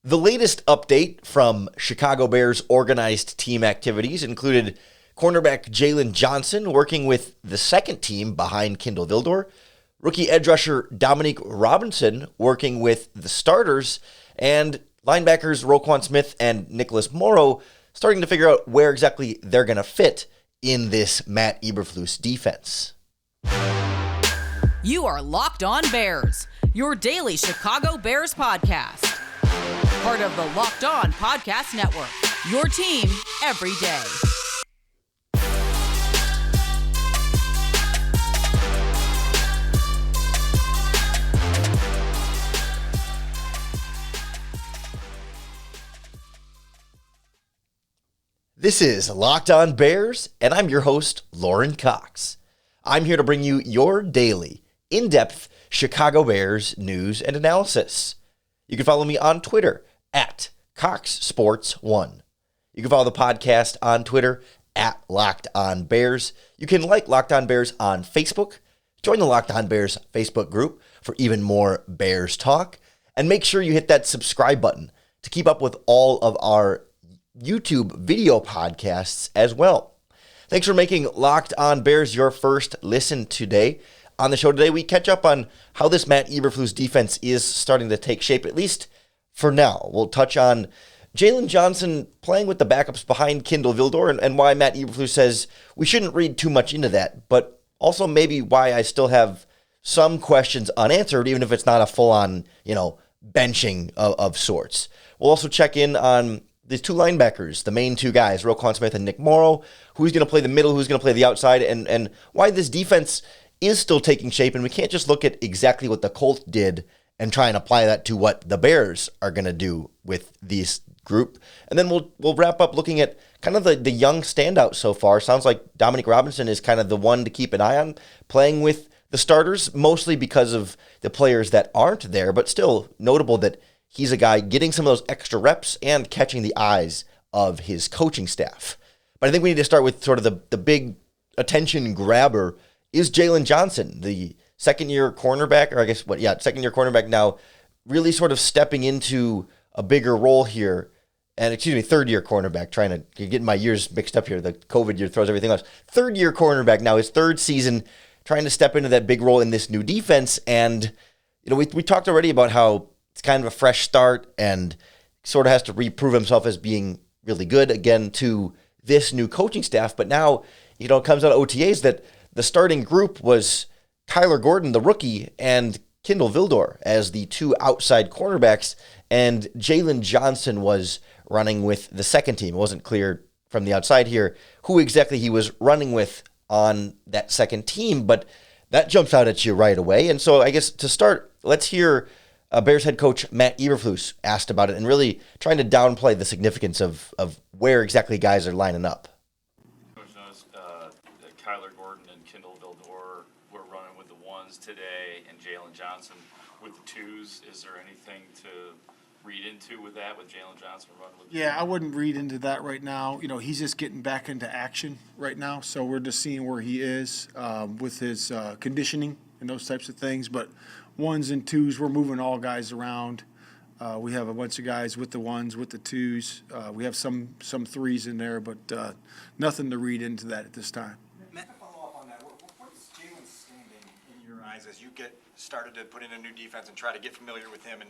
The latest update from Chicago Bears organized team activities included cornerback Jaylon Johnson working with the second team behind Kindle Vildor, rookie edge rusher Dominique Robinson working with the starters, and linebackers Roquan Smith and Nicholas Morrow starting to figure out where exactly they're going to fit in this Matt Eberflus defense. You are Locked On Bears, your daily Chicago Bears podcast. Part of the Locked On Podcast Network, your team every day. This is Locked On Bears, and I'm your host, Lorin Cox. I'm here to bring you your daily, in-depth Chicago Bears news and analysis. You can follow me on Twitter at CoxSports1. You can follow the podcast on Twitter at Locked On Bears. You can like Locked On Bears on Facebook. Join the Locked On Bears Facebook group for even more Bears talk. And make sure you hit that subscribe button to keep up with all of our YouTube video podcasts as well. Thanks for making Locked On Bears your first listen today. On the show today, we catch up on how this Matt Eberflus defense is starting to take shape, at least for now. We'll touch on Jaylon Johnson playing with the backups behind Kindle Vildor and why Matt Eberflus says we shouldn't read too much into that, but also maybe why I still have some questions unanswered, even if it's not a full-on, benching of sorts. We'll also check in on these two linebackers, the main two guys, Roquan Smith and Nick Morrow, who's going to play the middle, who's going to play the outside, and why this defense is still taking shape, and we can't just look at exactly what the Colts did and try and apply that to what the Bears are going to do with this group. And then we'll wrap up looking at kind of the young standout so far. Sounds like Dominic Robinson is kind of the one to keep an eye on, playing with the starters, mostly because of the players that aren't there, but still notable that he's a guy getting some of those extra reps and catching the eyes of his coaching staff. But I think we need to start with sort of the big attention grabber is Jaylon Johnson, the second-year cornerback, second-year cornerback now, really sort of stepping into a bigger role here. And, third-year cornerback, trying to get my years mixed up here. The COVID year throws everything else. Third-year cornerback now, his third season, trying to step into that big role in this new defense. And, we talked already about how it's kind of a fresh start and sort of has to reprove himself as being really good again to this new coaching staff. But now, it comes out of OTAs that the starting group was Kyler Gordon, the rookie, and Kindle Vildor as the two outside cornerbacks, and Jaylon Johnson was running with the second team. It wasn't clear from the outside here who exactly he was running with on that second team, but that jumps out at you right away. And so I guess to start, let's hear Bears head coach Matt Eberflus asked about it and really trying to downplay the significance of where exactly guys are lining up. Kyler Gordon and Kindle Vildor were running with the ones today, and Jaylon Johnson with the twos. Is there anything to read into with that, with Jaylon Johnson running with the twos? I wouldn't read into that right now. He's just getting back into action right now, so we're just seeing where he is with his conditioning and those types of things. But ones and twos, we're moving all guys around. We have a bunch of guys with the ones, with the twos. We have some threes in there, but nothing to read into that at this time. Matt, to follow up on that, what's Jaylon standing in your eyes as you get started to put in a new defense and try to get familiar with him and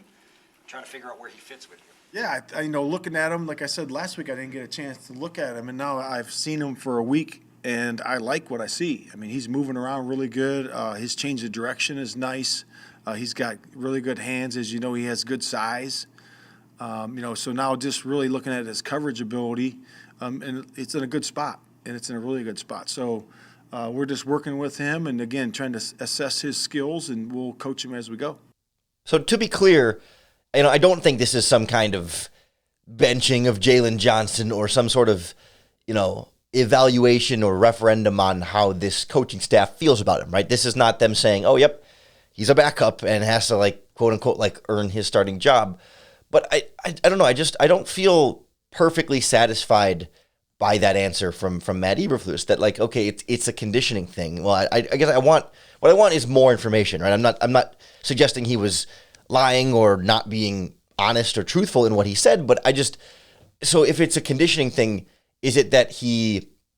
try to figure out where he fits with you? Yeah, I looking at him, like I said last week, I didn't get a chance to look at him, and now I've seen him for a week, and I like what I see. I mean, he's moving around really good. His change of direction is nice. He's got really good hands. As you know, he has good size. So now just really looking at his coverage ability, and it's in a good spot, and it's in a really good spot. So we're just working with him and, again, trying to assess his skills, and we'll coach him as we go. So to be clear, I don't think this is some kind of benching of Jaylon Johnson or some sort of, evaluation or referendum on how this coaching staff feels about him, right? This is not them saying, oh, yep, he's a backup and has to, quote unquote, earn his starting job. But I don't know. I don't feel perfectly satisfied by that answer from Matt Eberflus that okay, it's a conditioning thing. Well, I guess what I want is more information, right? I'm not suggesting he was lying or not being honest or truthful in what he said, but so if it's a conditioning thing, is it that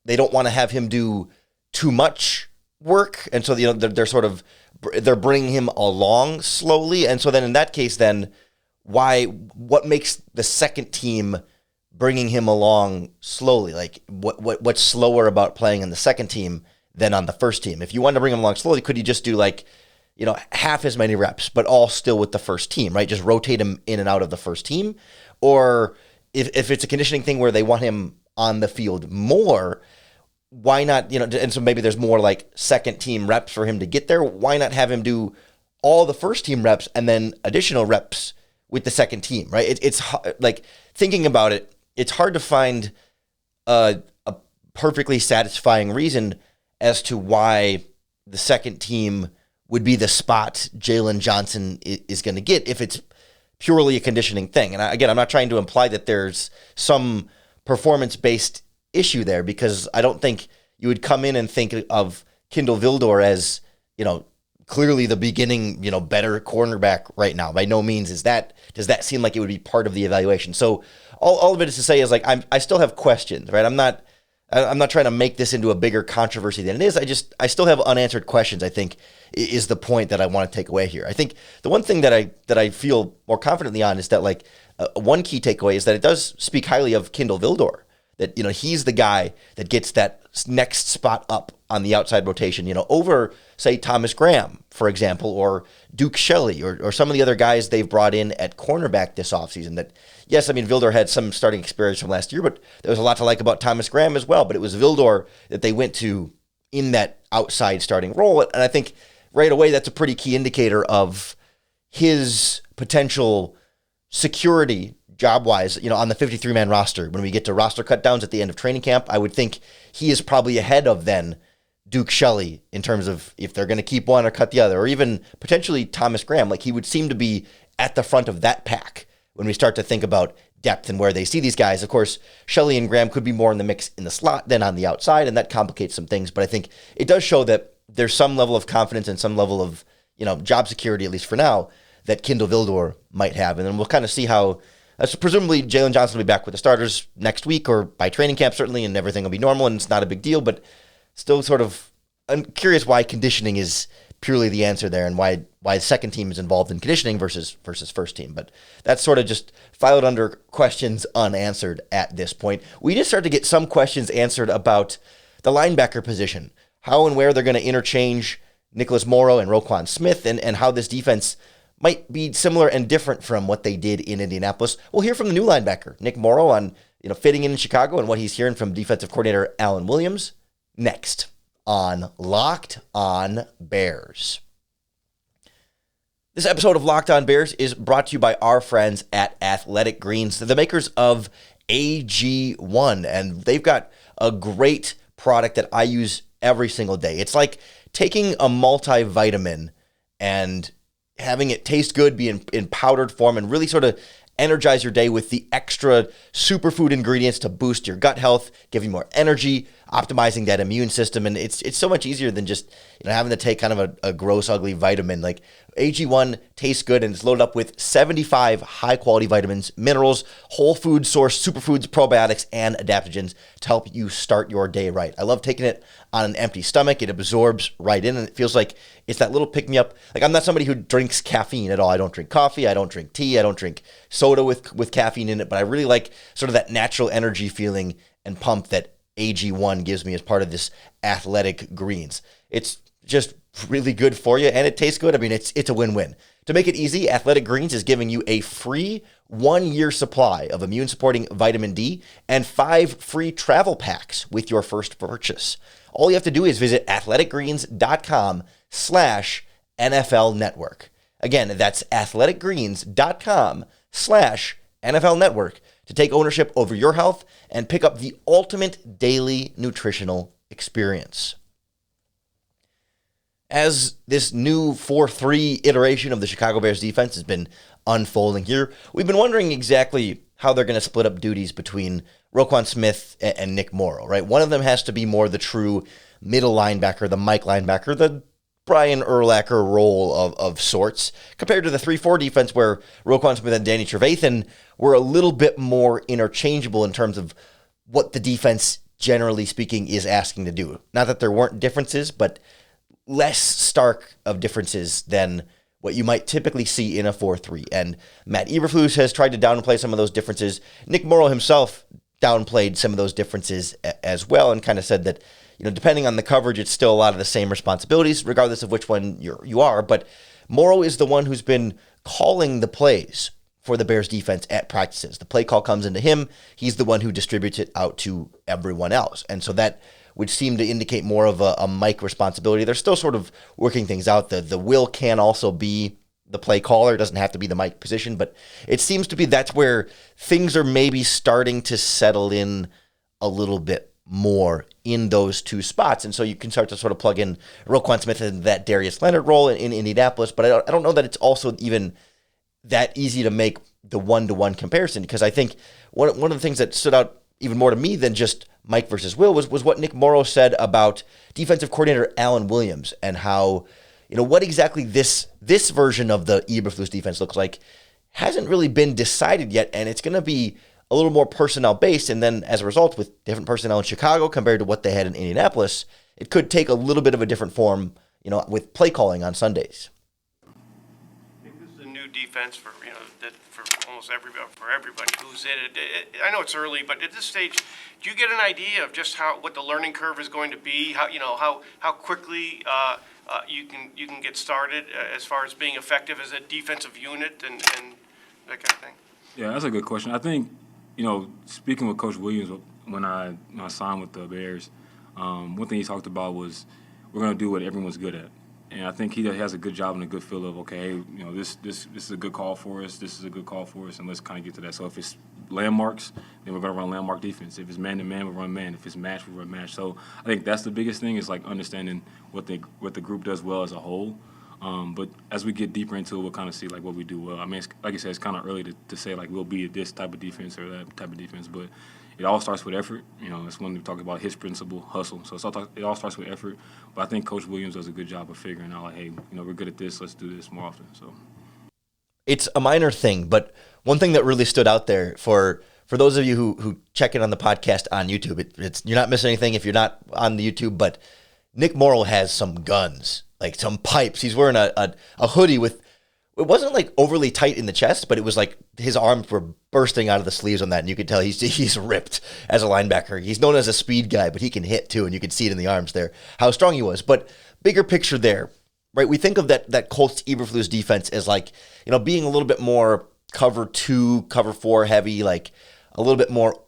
they don't want to have him do too much work, and so they're bringing him along slowly, and so then in that case, then what makes the second team bringing him along slowly? Like what's slower about playing in the second team than on the first team? If you wanted to bring him along slowly, could you just do half as many reps, but all still with the first team, right? Just rotate him in and out of the first team, or if it's a conditioning thing where they want him on the field more, why not, and so maybe there's more like second team reps for him to get there. Why not have him do all the first team reps and then additional reps with the second team, right? It's like, thinking about it, it's hard to find a perfectly satisfying reason as to why the second team would be the spot Jaylon Johnson is going to get if it's purely a conditioning thing. And again, I'm not trying to imply that there's some performance-based issue there, because I don't think you would come in and think of Kindle Vildor as, clearly the beginning, better cornerback right now. By no means does that seem like it would be part of the evaluation. So all of it is to say is like, I still have questions, right? I'm not trying to make this into a bigger controversy than it is. I still have unanswered questions, I think, is the point that I want to take away here. I think the one thing that I feel more confidently on is that one key takeaway is that it does speak highly of Kindle Vildor. That, he's the guy that gets that next spot up on the outside rotation, over, say, Thomas Graham, for example, or Duke Shelley, or some of the other guys they've brought in at cornerback this offseason. That, yes, Vildor had some starting experience from last year, but there was a lot to like about Thomas Graham as well. But it was Vildor that they went to in that outside starting role. And I think right away that's a pretty key indicator of his potential security job-wise, on the 53-man roster. When we get to roster cutdowns at the end of training camp, I would think he is probably ahead of then Duke Shelley in terms of if they're going to keep one or cut the other, or even potentially Thomas Graham. Like, he would seem to be at the front of that pack when we start to think about depth and where they see these guys. Of course, Shelley and Graham could be more in the mix in the slot than on the outside, and that complicates some things. But I think it does show that there's some level of confidence and some level of, job security, at least for now, that Kindle Vildor might have. And then we'll kind of see how. So presumably Jaylon Johnson will be back with the starters next week or by training camp, certainly, and everything will be normal, and it's not a big deal. But still, I'm curious why conditioning is purely the answer there, and why the second team is involved in conditioning versus first team. But that's sort of just filed under questions unanswered at this point. We just start to get some questions answered about the linebacker position, how and where they're going to interchange Nicholas Morrow and Roquan Smith, and how this defense might be similar and different from what they did in Indianapolis. We'll hear from the new linebacker, Nick Morrow, on fitting in Chicago and what he's hearing from defensive coordinator Alan Williams next on Locked On Bears. This episode of Locked On Bears is brought to you by our friends at Athletic Greens, the makers of AG1, and they've got a great product that I use every single day. It's like taking a multivitamin and having it taste good, be in powdered form, and really sort of energize your day with the extra superfood ingredients to boost your gut health, give you more energy, optimizing that immune system. And it's so much easier than just having to take kind of a gross, ugly vitamin. Like, AG1 tastes good, and it's loaded up with 75 high-quality vitamins, minerals, whole food source superfoods, probiotics, and adaptogens to help you start your day right. I love taking it on an empty stomach. It absorbs right in, and it feels like it's that little pick-me-up. Like, I'm not somebody who drinks caffeine at all. I don't drink coffee. I don't drink tea. I don't drink soda with caffeine in it, but I really like sort of that natural energy feeling and pump that AG1 gives me as part of this Athletic Greens. It's just really good for you, and it tastes good. It's a win-win. To make it easy, Athletic Greens is giving you a free 1-year supply of immune-supporting vitamin D and 5 free travel packs with your first purchase. All you have to do is visit athleticgreens.com/NFL Network. Again, that's athleticgreens.com/NFL Network to take iterships over your health and pick up the ultimate daily nutritional experience. As this new 4-3 iteration of the Chicago Bears defense has been unfolding here, we've been wondering exactly how they're going to split up duties between Roquan Smith and Nick Morrow, right? One of them has to be more the true middle linebacker, the Mike linebacker, the Brian Urlacher role of sorts, compared to the 3-4 defense where Roquan Smith and Danny Trevathan were a little bit more interchangeable in terms of what the defense, generally speaking, is asking to do. Not that there weren't differences, but less stark of differences than what you might typically see in a 4-3. And Matt Eberflus has tried to downplay some of those differences. Nick Morrow himself downplayed some of those differences as well, and kind of said that, depending on the coverage, it's still a lot of the same responsibilities, regardless of which one you are. But Morrow is the one who's been calling the plays for the Bears defense at practices. The play call comes into him. He's the one who distributes it out to everyone else. And so that would seem to indicate more of a Mike responsibility. They're still sort of working things out. The Will can also be the play caller. It doesn't have to be the Mike position, but it seems to be that's where things are maybe starting to settle in a little bit more in those two spots. And so you can start to sort of plug in Roquan Smith in that Darius Leonard role in Indianapolis, but I don't know that it's also even that easy to make the one-to-one comparison, because I think one of the things that stood out even more to me than just Mike versus Will was what Nick Morrow said about defensive coordinator Alan Williams and how, what exactly this version of the Eberflus defense looks like hasn't really been decided yet, and it's going to be a little more personnel-based, and then as a result, with different personnel in Chicago compared to what they had in Indianapolis, it could take a little bit of a different form, with play calling on Sundays. I think this is a new defense for almost everybody who's in it. I know it's early, but at this stage, do you get an idea of just what the learning curve is going to be? How quickly you can get started as far as being effective as a defensive unit and that kind of thing? Yeah, that's a good question. I think, speaking with Coach Williams when I signed with the Bears, one thing he talked about was we're going to do what everyone's good at. And I think he has a good job and a good feel of, okay, this is a good call for us, this is a good call for us, and let's kind of get to that. So if it's landmarks, then we're going to run landmark defense. If it's man-to-man, we'll run man. If it's match, we run match. So I think that's the biggest thing is, like, understanding what the group does well as a whole. But as we get deeper into it, we'll kind of see, like, what we do well. I mean, like I said, it's kind of early to say, like, we'll be this type of defense or that type of defense, but it all starts with effort. That's when we talk about his principle, hustle. So it all starts with effort. But I think Coach Williams does a good job of figuring out, like, hey, we're good at this. Let's do this more often. So it's a minor thing, but one thing that really stood out there for those of you who check in on the podcast on YouTube, you're not missing anything if you're not on the YouTube. But Nick Morrow has some guns, like some pipes. He's wearing a hoodie with. It wasn't like overly tight in the chest, but it was like his arms were bursting out of the sleeves on that, and you could tell he's ripped as a linebacker. He's known as a speed guy, but he can hit too, and you could see it in the arms there, how strong he was. But bigger picture there, right? We think of that Colts Eberflus defense as like, being a little bit more cover 2, cover 4 heavy, like a little bit more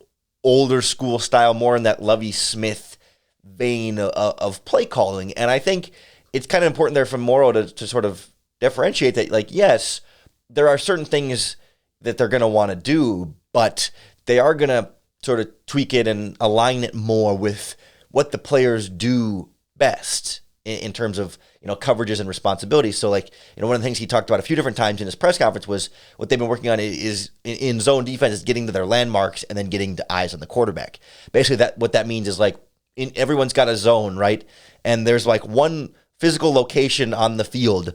older school style, more in that Lovie Smith vein of play calling. And I think it's kind of important there for Morrow to sort of differentiate that, like, yes, there are certain things that they're going to want to do, but they are going to sort of tweak it and align it more with what the players do best in terms of, coverages and responsibilities. So, like, one of the things he talked about a few different times in his press conference was what they've been working on is in zone defense is getting to their landmarks and then getting the eyes on the quarterback. Basically, what that means is, like, everyone's got a zone, right? And there's like one physical location on the field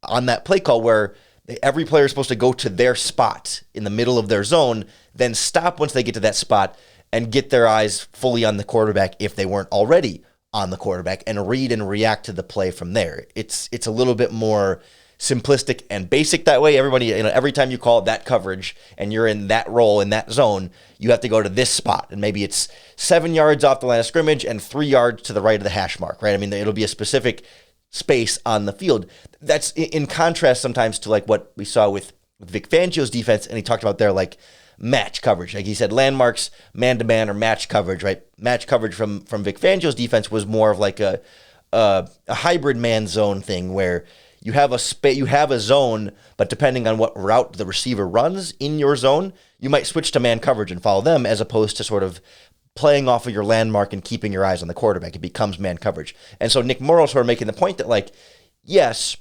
on that play call where every player is supposed to go to their spot in the middle of their zone, then stop once they get to that spot and get their eyes fully on the quarterback if they weren't already on the quarterback, and read and react to the play from there. It's a little bit more simplistic and basic that way. Everybody, every time you call that coverage and you're in that role in that zone, you have to go to this spot, and maybe it's 7 yards off the line of scrimmage and 3 yards to the right of the hash mark, right? I mean, it'll be a specific space on the field. That's in contrast sometimes to like what we saw with Vic Fangio's defense, and he talked about their like match coverage. Like he said, landmarks, man-to-man, or match coverage, right? Match coverage from Vic Fangio's defense was more of like a hybrid man zone thing where you have a zone, but depending on what route the receiver runs in your zone, you might switch to man coverage and follow them, as opposed to sort of playing off of your landmark and keeping your eyes on the quarterback. It becomes man coverage. And so Nick Morrow sort of making the point that, like, yes,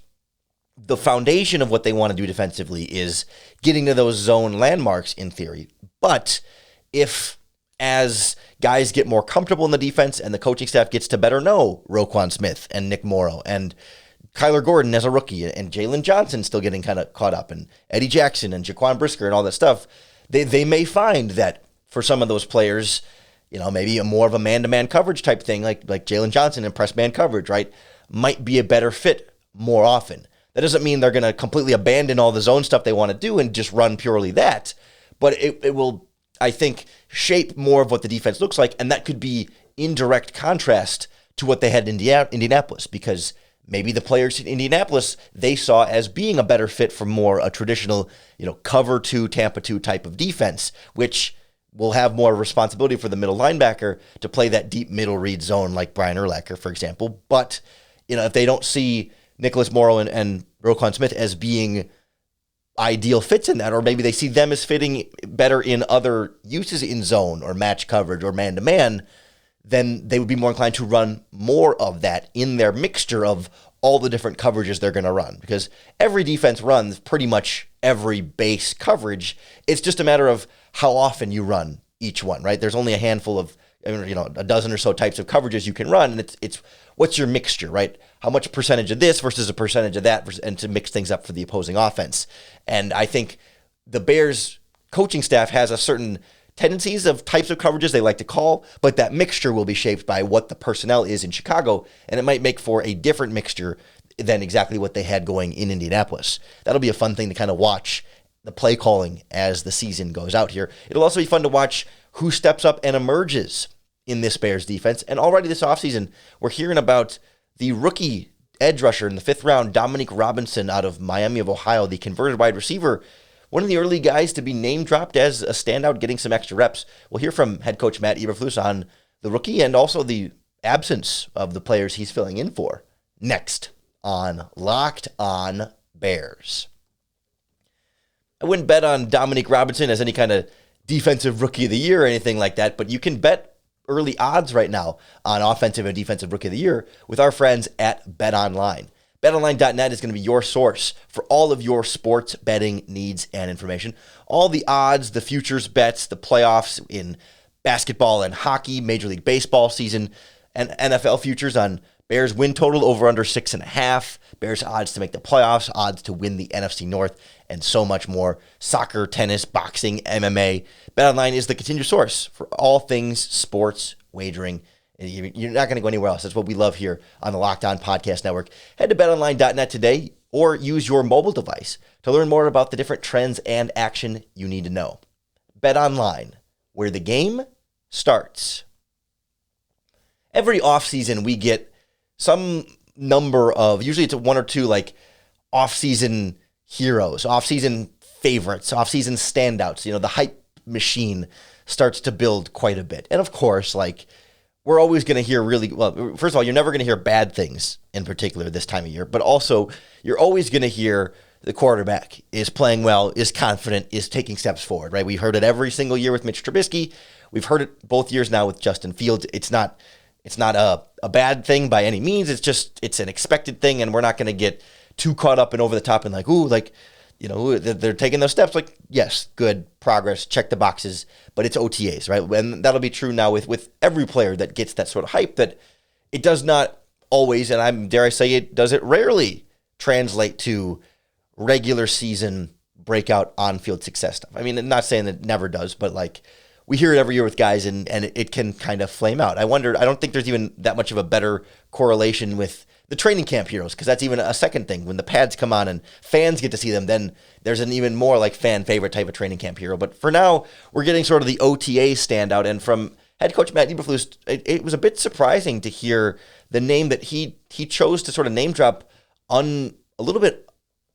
the foundation of what they want to do defensively is getting to those zone landmarks in theory. But if, as guys get more comfortable in the defense and the coaching staff gets to better know Roquan Smith and Nick Morrow and Kyler Gordon as a rookie and Jaylon Johnson still getting kind of caught up and Eddie Jackson and Jaquan Brisker and all that stuff, they may find that for some of those players, maybe more of a man-to-man coverage type thing like Jaylon Johnson and press man coverage, right, might be a better fit more often. That doesn't mean they're going to completely abandon all the zone stuff they want to do and just run purely that, but it will, I think, shape more of what the defense looks like, and that could be in direct contrast to what they had in Indianapolis, because maybe the players in Indianapolis they saw as being a better fit for more a traditional, cover 2, Tampa 2 type of defense, which will have more responsibility for the middle linebacker to play that deep middle read zone like Brian Urlacher, for example. But, if they don't see Nicholas Morrow and Roquan Smith as being ideal fits in that, or maybe they see them as fitting better in other uses in zone or match coverage or man-to-man, then they would be more inclined to run more of that in their mixture of all the different coverages they're going to run. Because every defense runs pretty much every base coverage. It's just a matter of how often you run each one, right? There's only a handful of, a dozen or so types of coverages you can run, and it's what's your mixture, right? How much percentage of this versus a percentage of that, and to mix things up for the opposing offense. And I think the Bears coaching staff has a certain tendencies of types of coverages they like to call, but that mixture will be shaped by what the personnel is in Chicago, and it might make for a different mixture than exactly what they had going in Indianapolis. That'll be a fun thing to kind of watch the play calling as the season goes out here. It'll also be fun to watch who steps up and emerges in this Bears defense. And already this offseason, we're hearing about the rookie edge rusher in the 5th round, Dominic Robinson out of Miami of Ohio, the converted wide receiver, one of the early guys to be name dropped as a standout, getting some extra reps. We'll hear from head coach Matt Eberflus on the rookie and also the absence of the players he's filling in for next on Locked On Bears. I wouldn't bet on Dominique Robinson as any kind of defensive rookie of the year or anything like that, but you can bet early odds right now on offensive and defensive rookie of the year with our friends at BetOnline. BetOnline.net is going to be your source for all of your sports betting needs and information. All the odds, the futures bets, the playoffs in basketball and hockey, Major League Baseball season, and NFL futures on Bears win total over under 6.5, Bears odds to make the playoffs, odds to win the NFC North, and so much more. Soccer, tennis, boxing, MMA. BetOnline is the continued source for all things sports wagering. You're not going to go anywhere else. That's what we love here on the Locked On Podcast Network. Head to betonline.net today or use your mobile device to learn more about the different trends and action you need to know. BetOnline, where the game starts. Every offseason we get some number of, usually it's one or two like off-season heroes, off-season favorites, off-season standouts. The hype machine starts to build quite a bit. And of course, we're always going to hear first of all, you're never going to hear bad things in particular this time of year, but also you're always going to hear the quarterback is playing well, is confident, is taking steps forward, right? We've heard it every single year with Mitch Trubisky. We've heard it both years now with Justin Fields. It's not a bad thing by any means. It's an expected thing, and we're not going to get too caught up and over the top and they're taking those steps. Yes, good progress, check the boxes, but it's OTAs, right? And that'll be true now with every player that gets that sort of hype, that it does not always, and dare I say it rarely translate to regular season breakout on-field success stuff. I mean, I'm not saying that it never does, but we hear it every year with guys, and it can kind of flame out. I don't think there's even that much of a better correlation with the training camp heroes, because that's even a second thing. When the pads come on and fans get to see them, then there's an even more fan favorite type of training camp hero. But for now, we're getting sort of the OTA standout. And from head coach Matt Eberflus, it was a bit surprising to hear the name that he chose to sort of name drop a little bit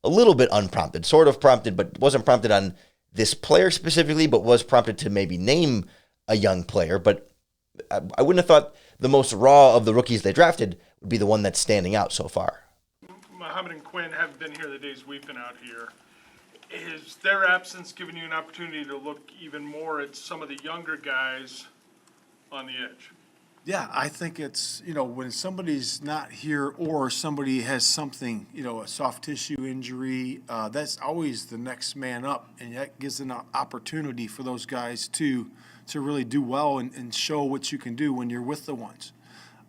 unprompted, sort of prompted, but wasn't prompted on this player specifically, but was prompted to maybe name a young player. But I wouldn't have thought the most raw of the rookies they drafted would be the one that's standing out so far. Muhammad and Quinn have been here the days we've been out here. Is their absence giving you an opportunity to look even more at some of the younger guys on the edge? Yeah, I think it's, when somebody's not here or somebody has something, a soft tissue injury, that's always the next man up. And that gives an opportunity for those guys to really do well and show what you can do when you're with the ones.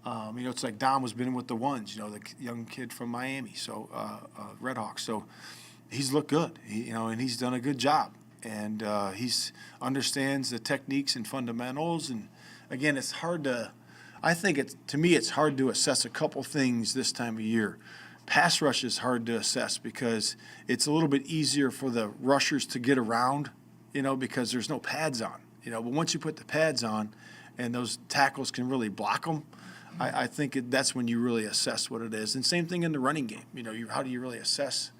It's like Dom was been with the ones, the young kid from Miami, so Red Hawks. So he's looked good, and he's done a good job. And he's understands the techniques and fundamentals. And again, it's hard to – I think to me it's hard to assess a couple things this time of year. Pass rush is hard to assess because it's a little bit easier for the rushers to get around, because there's no pads on. But once you put the pads on and those tackles can really block them, I think that's when you really assess what it is. And same thing in the running game. How do you really assess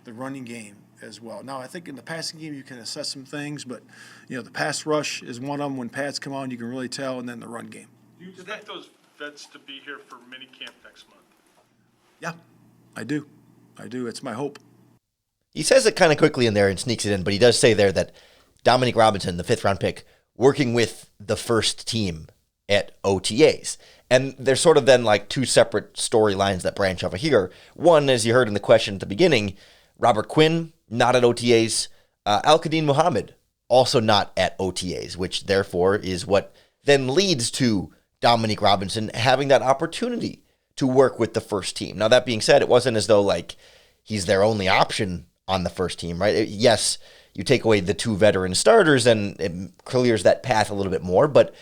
the running game as well? Now, I think in the passing game you can assess some things, but, the pass rush is one of them. When pads come on, you can really tell, and then the run game. Do you expect those vets to be here for minicamp next month? Yeah, I do. It's my hope. He says it kind of quickly in there and sneaks it in, but he does say there that Dominic Robinson, the 5th-round pick, working with the first team at OTAs. And there's sort of then like two separate storylines that branch off of here. One, as you heard in the question at the beginning, Robert Quinn, not at OTAs. Al-Quadin Muhammad, also not at OTAs, which therefore is what then leads to Dominique Robinson having that opportunity to work with the first team. Now, that being said, it wasn't as though like he's their only option on the first team, right? Yes, you take away the 2 veteran starters and it clears that path a little bit more, but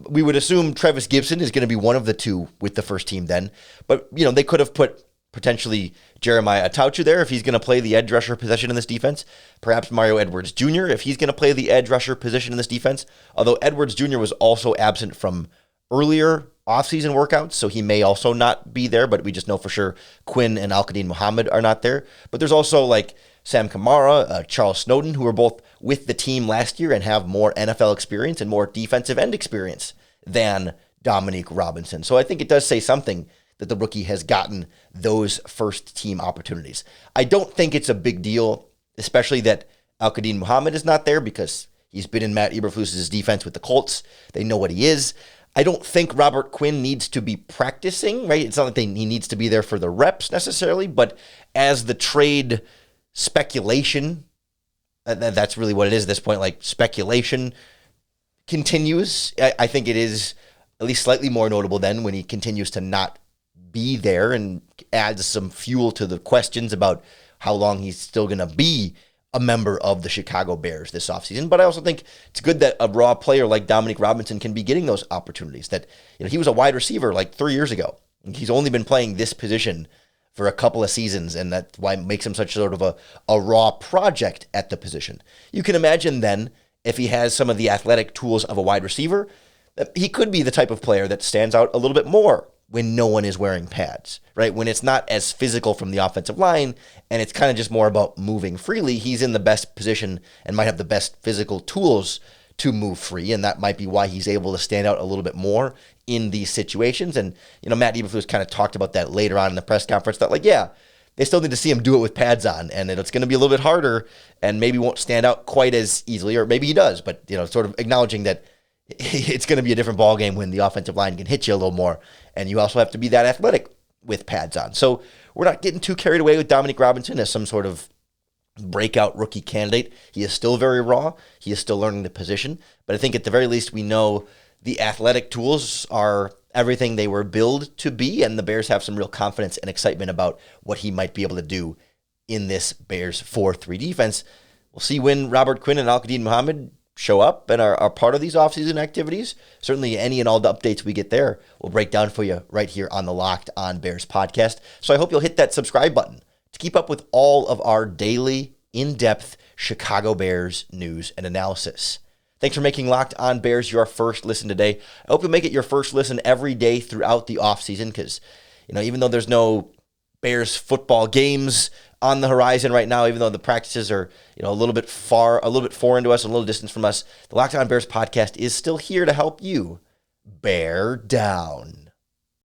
we would assume Trevis Gibson is going to be one of the 2 with the first team then. But, they could have put potentially Jeremiah Atauchu there if he's going to play the edge rusher position in this defense. Perhaps Mario Edwards Jr. if he's going to play the edge rusher position in this defense. Although Edwards Jr. was also absent from earlier offseason workouts, so he may also not be there, but we just know for sure Quinn and Al-Quadin Muhammad are not there. But there's also like Sam Kamara, Charles Snowden, who are both with the team last year and have more NFL experience and more defensive end experience than Dominique Robinson. So I think it does say something that the rookie has gotten those first team opportunities. I don't think it's a big deal, especially that Al-Quadin Muhammad is not there because he's been in Matt Eberflus's defense with the Colts. They know what he is. I don't think Robert Quinn needs to be practicing, right? It's not like he needs to be there for the reps necessarily, but as the trade speculation, that's really what it is at this point, like speculation continues, I think it is at least slightly more notable then when he continues to not be there and adds some fuel to the questions about how long he's still going to be a member of the Chicago Bears this offseason. But I also think it's good that a raw player like Dominic Robinson can be getting those opportunities. That he was a wide receiver like 3 years ago. He's only been playing this position for a couple of seasons, and that's why it makes him such sort of a raw project at the position. You can imagine then, if he has some of the athletic tools of a wide receiver, that he could be the type of player that stands out a little bit more when no one is wearing pads, right? When it's not as physical from the offensive line and it's kind of just more about moving freely, he's in the best position and might have the best physical tools to move free, and that might be why he's able to stand out a little bit more in these situations. And, Matt Eberflus kind of talked about that later on in the press conference, that they still need to see him do it with pads on, and it's going to be a little bit harder and maybe won't stand out quite as easily, or maybe he does, but, sort of acknowledging that it's going to be a different ballgame when the offensive line can hit you a little more, and you also have to be that athletic with pads on. So we're not getting too carried away with Dominic Robinson as some sort of breakout rookie candidate. He is still very raw. He is still learning the position, but I think at the very least we know the athletic tools are everything they were billed to be, and the Bears have some real confidence and excitement about what he might be able to do in this Bears 4-3 defense. We'll see when Robert Quinn and Al-Quadin Muhammad show up and are part of these offseason activities. Certainly any and all the updates we get there, we'll break down for you right here on the Locked On Bears podcast. So I hope you'll hit that subscribe button to keep up with all of our daily, in-depth Chicago Bears news and analysis. Thanks for making Locked On Bears your first listen today. I hope you'll make it your first listen every day throughout the offseason because, even though there's no Bears football games on the horizon right now, even though the practices are, a little bit foreign to us, a little distance from us, the Locked On Bears podcast is still here to help you bear down.